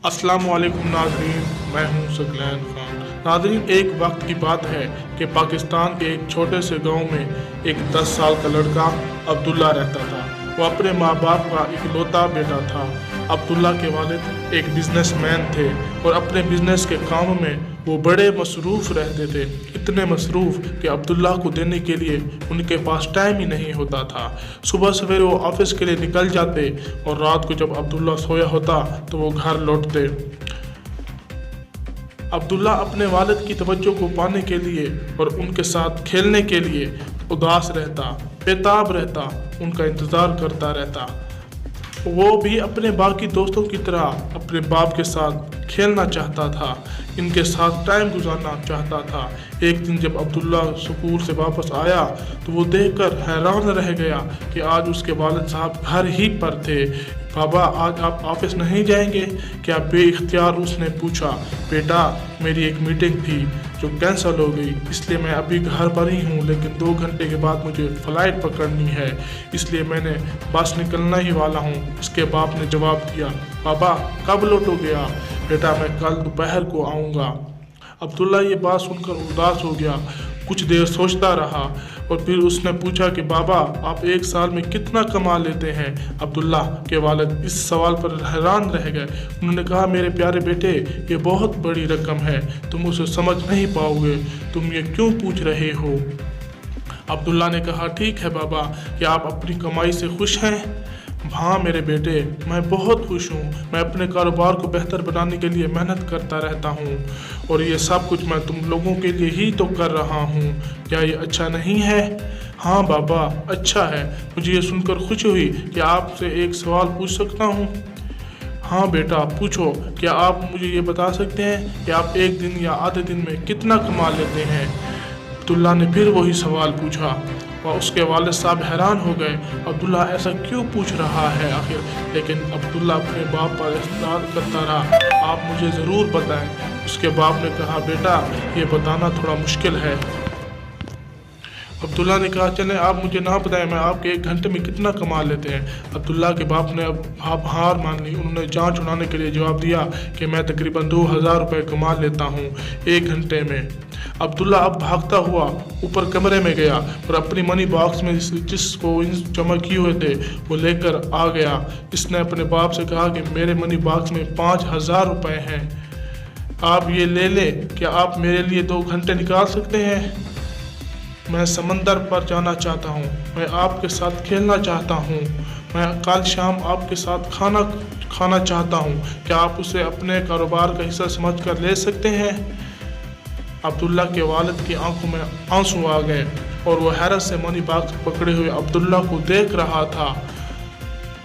अस्सलाम वालेकुम नाज़रीन, मैं हूं सकलैन खान। नाज़रीन, एक वक्त की बात है कि पाकिस्तान के एक छोटे से गांव में एक 10 साल का लड़का अब्दुल्ला रहता था। वो अपने माँ बाप का इकलौता बेटा था। अब्दुल्ला के वालिद एक बिजनेसमैन थे और अपने बिजनेस के काम में वो बड़े मसरूफ़ रहते थे। इतने मसरूफ़ कि अब्दुल्ला को देने के लिए उनके पास टाइम ही नहीं होता था। सुबह सवेरे वो ऑफिस के लिए निकल जाते और रात को जब अब्दुल्ला सोया होता तो वो घर लौटते। अब्दुल्ला अपने वालिद की तवज्जो को पाने के लिए और उनके साथ खेलने के लिए उदास रहता, बेताब रहता, उनका इंतज़ार करता रहता। वो भी अपने बाकी दोस्तों की तरह अपने बाप के साथ खेलना चाहता था, इनके साथ टाइम गुजारना चाहता था। एक दिन जब अब्दुल्ला स्कूल से वापस आया तो वो देखकर हैरान रह गया कि आज उसके वालिद साहब घर ही पर थे। बाबा, आज आप ऑफिस नहीं जाएंगे क्या? बेइख्तियार उसने पूछा। बेटा, मेरी एक मीटिंग थी जो कैंसिल हो गई, इसलिए मैं अभी घर पर ही हूँ, लेकिन 2 घंटे के बाद मुझे फ़्लाइट पकड़नी है, इसलिए मैंने बस निकलना ही वाला हूँ। उसके बाप ने जवाब दिया, बाबा कब लौटोगे आप? बेटा, मैं कल दोपहर को आऊँगा। अब्दुल्ला ये बात सुनकर उदास हो गया। कुछ देर सोचता रहा और फिर उसने पूछा कि बाबा, आप 1 साल में कितना कमा लेते हैं? अब्दुल्ला के वालिद इस सवाल पर हैरान रह गए। उन्होंने कहा, मेरे प्यारे बेटे, ये बहुत बड़ी रकम है, तुम उसे समझ नहीं पाओगे, तुम ये क्यों पूछ रहे हो? अब्दुल्ला ने कहा, ठीक है बाबा, क्या आप अपनी कमाई से खुश हैं? हाँ मेरे बेटे, मैं बहुत खुश हूँ। मैं अपने कारोबार को बेहतर बनाने के लिए मेहनत करता रहता हूँ और ये सब कुछ मैं तुम लोगों के लिए ही तो कर रहा हूँ। क्या ये अच्छा नहीं है? हाँ बाबा, अच्छा है। मुझे ये सुनकर खुशी हुई कि आपसे एक सवाल पूछ सकता हूँ? हाँ बेटा, पूछो। क्या आप मुझे ये बता सकते हैं कि आप एक दिन या आधे दिन में कितना कमा लेते हैं? अब्दुल्ला ने फिर वही सवाल पूछा और उसके वालिद साहब हैरान हो गए। अब्दुल्ला ऐसा क्यों पूछ रहा है आखिर? लेकिन अब्दुल्ला अपने बाप पर इस्तनाद करता रहा, आप मुझे ज़रूर बताएं। उसके बाप ने कहा, बेटा, ये बताना थोड़ा मुश्किल है। अब्दुल्ला ने कहा, चलें आप मुझे ना बताएं, मैं आपके 1 घंटे में कितना कमा लेते हैं। अब्दुल्ला के बाप ने अब हार मान ली। उन्होंने जान छुड़ाने के लिए जवाब दिया कि मैं तकरीबन 2000 रुपये कमा लेता हूँ 1 घंटे में। अब्दुल्ला अब भागता हुआ ऊपर कमरे में गया और अपनी मनी बॉक्स में जिसको जमा किए हुए थे वो लेकर आ गया। इसने अपने बाप से कहा कि मेरे मनी बॉक्स में 5000 रुपये हैं, आप ये ले लें। क्या आप मेरे लिए 2 घंटे निकाल सकते हैं? मैं समंदर पर जाना चाहता हूँ, मैं आपके साथ खेलना चाहता हूँ, मैं कल शाम आपके साथ खाना खाना चाहता हूँ। क्या आप उसे अपने कारोबार का हिस्सा समझकर ले सकते हैं? अब्दुल्ला के वालिद की आंखों में आंसू आ गए और वो हैरत से मनी बॉक्स पकड़े हुए अब्दुल्ला को देख रहा था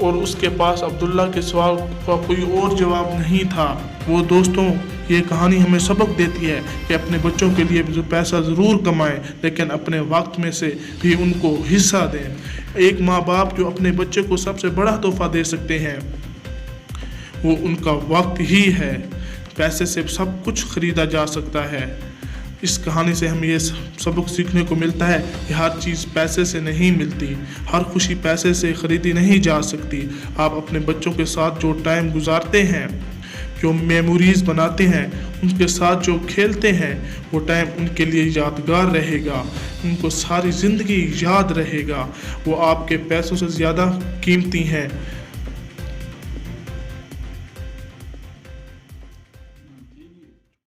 और उसके पास अब्दुल्ला के सवाल का कोई और जवाब नहीं था। वो दोस्तों, ये कहानी हमें सबक देती है कि अपने बच्चों के लिए पैसा ज़रूर कमाएं, लेकिन अपने वक्त में से भी उनको हिस्सा दें। एक माँ बाप जो अपने बच्चे को सबसे बड़ा तोहफा दे सकते हैं वो उनका वक्त ही है। पैसे से सब कुछ ख़रीदा जा सकता है। इस कहानी से हमें ये सबक सीखने को मिलता है कि हर चीज़ पैसे से नहीं मिलती, हर खुशी पैसे से ख़रीदी नहीं जा सकती। आप अपने बच्चों के साथ जो टाइम गुजारते हैं, जो मेमोरीज़ बनाते हैं, उनके साथ जो खेलते हैं, वो टाइम उनके लिए यादगार रहेगा, उनको सारी ज़िंदगी याद रहेगा। वो आपके पैसों से ज़्यादा कीमती हैं।